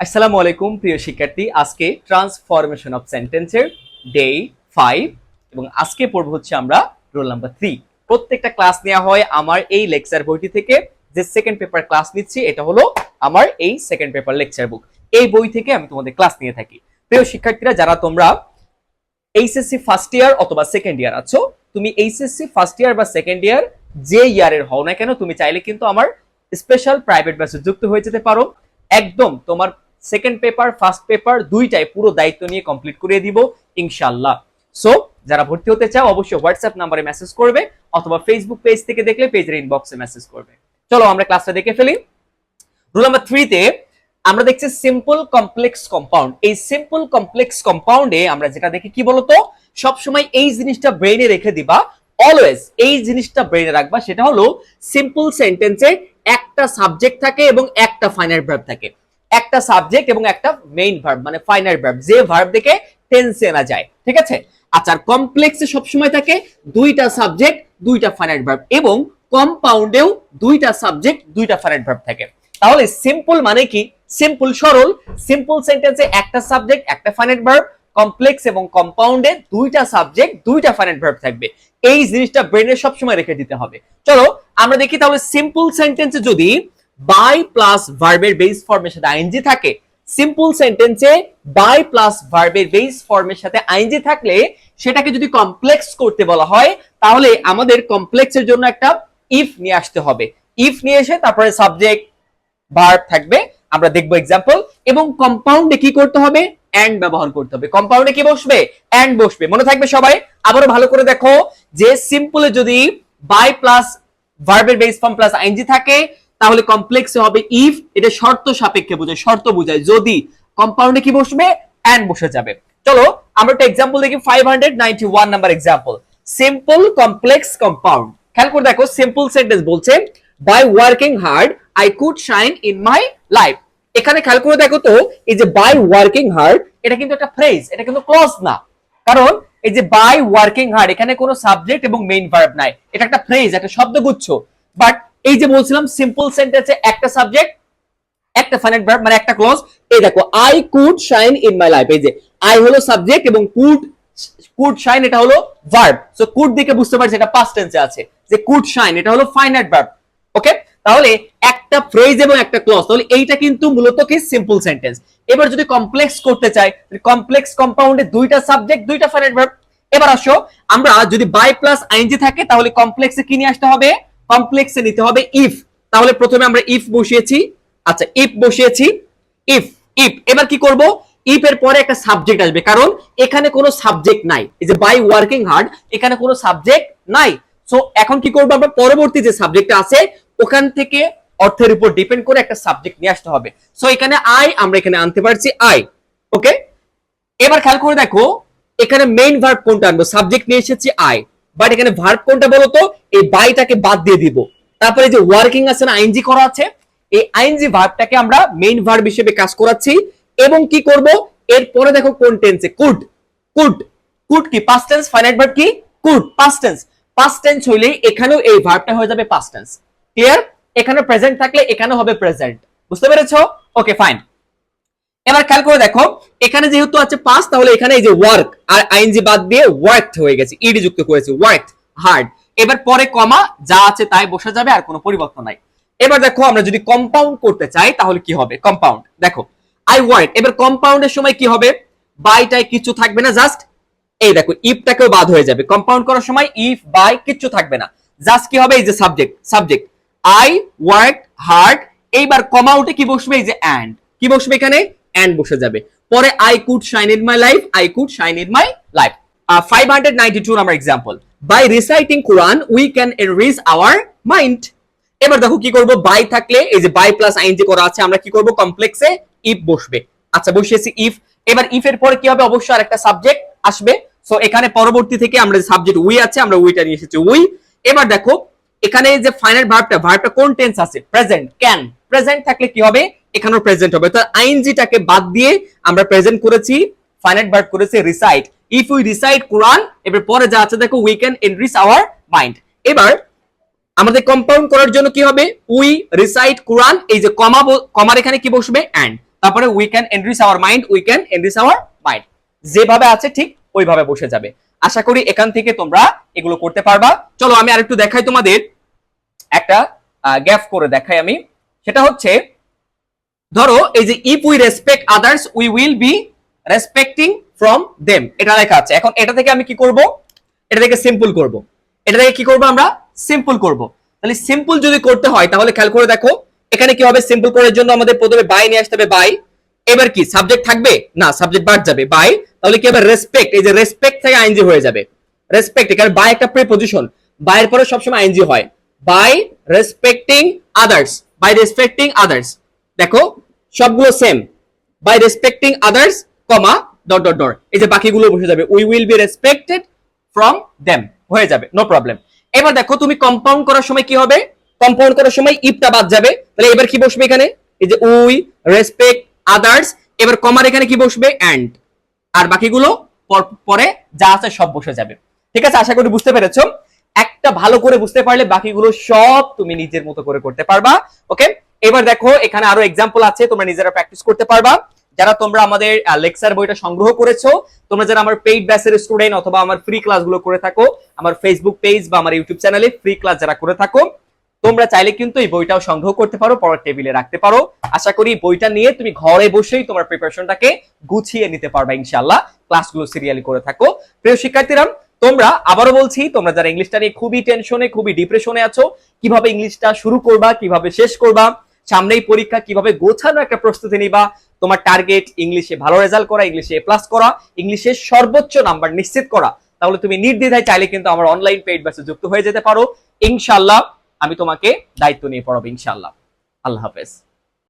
আসসালামু আলাইকুম প্রিয় শিক্ষার্থী, আজকে ট্রান্সফরমেশন অফ সেন্টেন্সের ডে 5 এবং আজকে পড়ব হচ্ছে আমরা রোল নাম্বার 3। প্রত্যেকটা ক্লাস নেওয়া হয় আমার এই লেকচার বইটি থেকে। যে সেকেন্ড পেপার ক্লাস নিচ্ছি এটা হলো আমার এই সেকেন্ড পেপার লেকচার বুক। এই বই থেকে আমি তোমাদের ক্লাস নিয়ে থাকি। প্রিয় শিক্ষার্থীরা, যারা তোমরা এইচএসসি ফার্স্ট ইয়ার অথবা সেকেন্ড ইয়ার আছো, তুমি এইচএসসি ফার্স্ট ইয়ার বা সেকেন্ড ইয়ার যে ইয়ারের হও না কেন, তুমি চাইলে কিন্তু আমার স্পেশাল প্রাইভেট ব্যাচে যুক্ত হয়ে যেতে পারো। একদম তোমার সেকেন্ড পেপার ফার্স্ট পেপার দুইটাই পুরো দায়িত্ব নিয়ে কমপ্লিট করে দিব ইনশাআল্লাহ। সো যারা ভর্তি হতে চাও অবশ্যই হোয়াটসঅ্যাপ নাম্বারে মেসেজ করবে অথবা ফেসবুক পেজ থেকে দেখলে পেজের ইনবক্সে মেসেজ করবে। চলো আমরা ক্লাসটা দেখে ফেলি। রুল নাম্বার 3 তে আমরা দেখছি সিম্পল কমপ্লেক্স কম্পাউন্ড। এই সিম্পল কমপ্লেক্স কম্পাউন্ডে আমরা যেটা দেখি কি বলতো, সবসময় এই জিনিসটা ব্রেইনে রেখে দিবা, অলওয়েজ এই জিনিসটা ব্রেইনে রাখবা, সেটা হলো সিম্পল সেন্টেন্সে একটা সাবজেক্ট থাকে এবং একটা ফাইনাইট ভার্ব থাকে। একটা সাবজেক্ট এবং একটা মেইন ভার্ব, মানে ফাইনাইট ভার্ব, যে ভার্ব থেকে টেন্সে আনা যায়, ঠিক আছে। আচ্ছা, কমপ্লেক্সে সবসময় থাকে দুইটা সাবজেক্ট দুইটা ফাইনাইট ভার্ব, এবং কম্পাউন্ডেও দুইটা সাবজেক্ট দুইটা ফাইনাইট ভার্ব থাকে। তাহলে সিম্পল মানে কি? সিম্পল সরল। সিম্পল সেন্টেন্সে একটা সাবজেক্ট একটা ফাইনাইট ভার্ব, কমপ্লেক্স এবং কম্পাউন্ডে দুইটা সাবজেক্ট দুইটা ফাইনাইট ভার্ব থাকবে। এই জিনিসটা ব্রেনে সবসময় রেখে দিতে হবে। চলো আমরা দেখি তাহলে সিম্পল সেন্টেন্সে যদি বাই প্লাস ভার্বের বেস ফর্মের সাথে আইএনজি থাকে, সিম্পল সেন্টেন্সে বাই প্লাস ভার্বের বেস ফর্মের সাথে আইএনজি থাকলে সেটাকে যদি কমপ্লেক্স করতে বলা হয়, তাহলে আমাদের কমপ্লেক্সের জন্য একটা ইফ নিয়ে আসতে হবে। ইফ নিয়ে এসে তারপরে সাবজেক্ট ভার্ব থাকবে, আমরা দেখবো এক্সাম্পল। এবং কম্পাউন্ডে কি করতে হবে? এন্ড ব্যবহার করতে হবে। কম্পাউন্ডে কি বসবে? এন্ড বসবে। মনে থাকবে সবাই? আবারও ভালো করে দেখো যে সিম্পলে যদি বাই প্লাস ভার্বের বেস ফর্ম প্লাস আইএনজি থাকে, তাহলে কমপ্লেক্সে হবে ইফ। এটা শর্ত সাপেক্ষে বোঝায়, শর্ত বোঝায়। যদি কম্পাউন্ডে কি বসবে? এন্ড বসে যাবে। চলো আমরা একটা এক্সাম্পল দেখি। 591 number example, simple complex compound. খেয়াল করে দেখো, সিম্পল সেন্টেন্স বলছে by working hard I could shine in my life. এখানে খেয়াল করে দেখো তো, এই যে বাই ওয়ার্কিং হার্ড, এটা কিন্তু একটা ফ্রেজ, এটা কিন্তু ক্লজ না। কারণ এই যে বাই ওয়ার্কিং হার্ড, এখানে কোনো সাবজেক্ট এবং মেইন ভার্ব নাই, এটা একটা ফ্রেজ, একটা শব্দগুচ্ছ। বাট এই যে বলছিলাম সিম্পল সেন্টেন্সে একটা সাবজেক্ট একটা ফাইনাইট ভার্ব, মানে একটা ক্লজ। এই দেখো, I could shine in my life, এই যে আই হলো সাবজেক্ট এবং কুড শাইন এটা হলো ভার্ব। সো কুড দিকে বুঝতে পারছি এটা পাস্ট টেন্সে আছে, যে কুড শাইন এটা হলো ফাইনাইট ভার্ব। ওকে, তাহলে একটা ফ্রেজ এবং একটা ক্লজ, তাহলে এইটা কিন্তু মূলত কি সিম্পল সেন্টেন্স। এবার যদি কমপ্লেক্স করতে চাই, কমপ্লেক্স কম্পাউন্ডে দুইটা সাবজেক্ট দুইটা ফাইনাইট ভার্ব। এবার আসো, আমরা যদি বাই প্লাস আইএনজি থাকে, তাহলে কমপ্লেক্সে কি নিয়ে আসতে হবে? কমপ্লেক্সে নিতে হবে ইফ। তাহলে প্রথমে আমরা ইফ বসিয়েছি। আচ্ছা, ইফ বসিয়েছি, ইফ ইফ। এবার কি করব? ইফ এর পরে একটা সাবজেক্ট আসবে, কারণ এখানে কোনো সাবজেক্ট নাই। এই যে বাই ওয়ার্কিং হার্ড, এখানে কোনো সাবজেক্ট নাই। সো এখন কি করব? আমরা পরবর্তী যে সাবজেক্ট আছে ওখান থেকে অর্থের উপর ডিপেন্ড করে একটা সাবজেক্ট নিয়ে আসতে হবে। সো এখানে আই, আমরা এখানে আনতে পারছি আই। ওকে, এবার খেয়াল করে দেখো, এখানে মেইন ভার্ব কোনটা আনবো? সাবজেক্ট নিয়ে এসেছি আই, বাট এখানে ভার্ব কোনটা বলো তো? এই বাইটাকে বাদ দিয়ে দিব। তারপরে যে ওয়ার্কিং আছে না, আইএনজি করা আছে, এই আইএনজি ভার্বটাকে আমরা মেইন ভার্ব হিসেবে কাজ করাচ্ছি। এবং কি করব? এরপরে দেখো কোন টেন্সে? কুড। কুড কুড কি পাস্ট টেন্স, ফাইনাইট ভার্ব কি could, past tense. Past tense হইলে এখানেও এই ভার্বটা হয়ে যাবে পাস্ট টেন্স। ক্লিয়ার? এখানে প্রেজেন্ট থাকলে এখানে হবে প্রেজেন্ট। বুঝতে পেরেছো? ওকে, ফাইন। এবার খেয়াল করে দেখো, এখানে যেহেতু আছে পাস্ট, তাহলে এখানে এই যে ওয়ার্ক আর আইএনজি বাদ দিয়ে ওয়ার্কড হয়ে গেছে, ইডি যুক্ত করেছে, ওয়ার্কড হার্ড। এবার পরে কমা, যা আছে তাই বসে যাবে, আর কোনো পরিবর্তন নাই। এবার দেখো, আমরা যদি কম্পাউন্ড করতে চাই তাহলে কি হবে? কম্পাউন্ড দেখো, আই ওয়ার্ক। এবার কম্পাউন্ডের সময় কি হবে? বাইটাই কিছু থাকবে না, জাস্ট এই দেখো ইফটাকেও বাদ হয়ে যাবে। কম্পাউন্ড করার সময় ইফ বাই কিচ্ছু থাকবে না, জাস্ট কি হবে? এই যে subject, subject I work hard. এইবার কমা উঠে কি বসবে? এই যে এন্ড। কি বসবে এখানে? এন্ড বসে যাবে। পরে I could shine in my life, I could shine in my life. 592 number example, by reciting Quran we can enrich our mind. এবার দেখো কি করব? বাই থাকলে এই যে বাই প্লাস আইএনজি করা আছে, আমরা কি করব? কমপ্লেক্সে ইফ বসবে। আচ্ছা, বসিয়েছি ইফ। এবার ইফ এর পরে কি হবে? অবশ্যই আরেকটা সাবজেক্ট আসবে। সো এখানে পরবর্তী থেকে আমরা সাবজেক্ট উই আছে, আমরা উইটা নিয়ে এসেছি উই। এবার দেখো এখানে যে ফাইনাইট ভার্বটা, ভার্বটা কোন টেন্স আছে? প্রেজেন্ট। ক্যান, প্রেজেন্ট থাকলে কি হবে? এখানেও প্রেজেন্ট হবে। তো আইএনজিটাকে বাদ দিয়ে আমরা প্রেজেন্ট করেছি, ফাইনাইট ভার্ব করেছি রিসাইট। ইফ উই রিসাইট কোরআন, এবার পরে যা আছে দেখো, we can enrich our mind. এবার আমাদের কম্পাউন্ড করার জন্য কি হবে? উই রিসাইট কোরআন, এই যে কমার এখানে কি বসবে? এন্ড। তারপরে we can enrich our mind, we can enrich our mind, যেভাবে আছে ঠিক ওইভাবে বসে যাবে। আশা করি এখান থেকে তোমরা এগুলো করতে পারবা। চলো আমি আরেকটু দেখাই তোমাদের, একটা গ্যাপ করে দেখাই আমি। সেটা হচ্ছে ধরো এই যে if we respect others we will B respecting from them, এটা লেখা আছে। এখন এটা থেকে আমি কি করব, এটা থেকে সিম্পল করব। এটা থেকে কি করব আমরা, সিম্পল করব। তাহলে সিম্পল যদি করতে হয় তাহলে খেয়াল করে দেখো এখানে কি হবে, সিম্পল করার জন্য আমাদের প্রথমে বাই নিয়ে আসতে হবে, বাই, এবার কি সাবজেক্ট থাকবে না, সাবজেক্ট বাদ যাবে, বাই, তাহলে কি হবে রেসপেক্ট, এই যে রেসপেক্ট থেকে আইএনজি হয়ে যাবে, রেসপেক্ট, এখানে বাই একটা প্রিপজিশন, বাইয়ের পরে সবসময় আইএনজি হয়, by respecting others, by respecting others, দেখো সবগুলো same, by respecting others comma dot dot dot, এই যে বাকিগুলো বসে যাবে, we will be respected from them, হয়ে যাবে, নো প্রবলেম। এবার দেখো তুমি কম্পাউন্ড করার সময় কি হবে, কম্পাউন্ড করার সময় ইফটা বাদ যাবে, তাহলে এবার কি বসবে এখানে, এই যে উই রেসপেক্ট আদার্স, এবার কমার এখানে কি বসবে এন্ড, আর বাকিগুলো পরে যা আছে সব বসে যাবে। ঠিক আছে, আশা করি বুঝতে পেরেছো। একটা ভালো করে বুঝতে পারলে বাকিগুলো সব তুমি নিজের মতো করে করতে পারবা। ওকে, এবার দেখো এখানে আরো এক্সাম্পল আছে, তোমরা নিজেরা প্র্যাকটিস করতে পারবা। যারা তোমরা আমাদের লেকচার বইটা সংগ্রহ করেছো, তোমরা যারা আমার পেইড ব্যাচের স্টুডেন্ট অথবা আমার ফ্রি ক্লাসগুলো করে থাকো, আমার ফেসবুক পেজ বা আমার ইউটিউব চ্যানেলে ফ্রি ক্লাস যারা করে থাকো, তোমরা চাইলে কিন্তু এই বইটাও সংগ্রহ করতে পারো, পড়ার টেবিলে রাখতে পারো। আশা করি বইটা নিয়ে তুমি ঘরে বসেই তোমার প্রিপারেশনটাকে গুছিয়ে নিতে পারবা ইনশাআল্লাহ, ক্লাসগুলো সিরিয়ালি করে থাকো। প্রিয় শিক্ষার্থীরা, তোমরা আবারও বলছি, তোমরা যারা ইংলিশটা নিয়ে খুবই টেনশনে, খুবই ডিপ্রেশনে আছো, কিভাবে ইংলিশটা শুরু করবা, কিভাবে শেষ করবা, সামনেই পরীক্ষা, কিভাবে গোছানো একটা প্রস্তুতি নিবা, তোমার টার্গেট ইংলিশে ভালো রেজাল্ট করা, ইংলিশে এ প্লাস করা, ইংলিশে সর্বোচ্চ নাম্বার নিশ্চিত করা, তাহলে তুমি নির্দ্বিধায় চাইলে কিন্তু আমার অনলাইন পেইড ব্যাচে যুক্ত হয়ে যেতে পারো ইনশাআল্লাহ। আমি তোমাকে দায়িত্ব নিয়ে পড়াবো ইনশাআল্লাহ। আল্লাহ হাফেজ।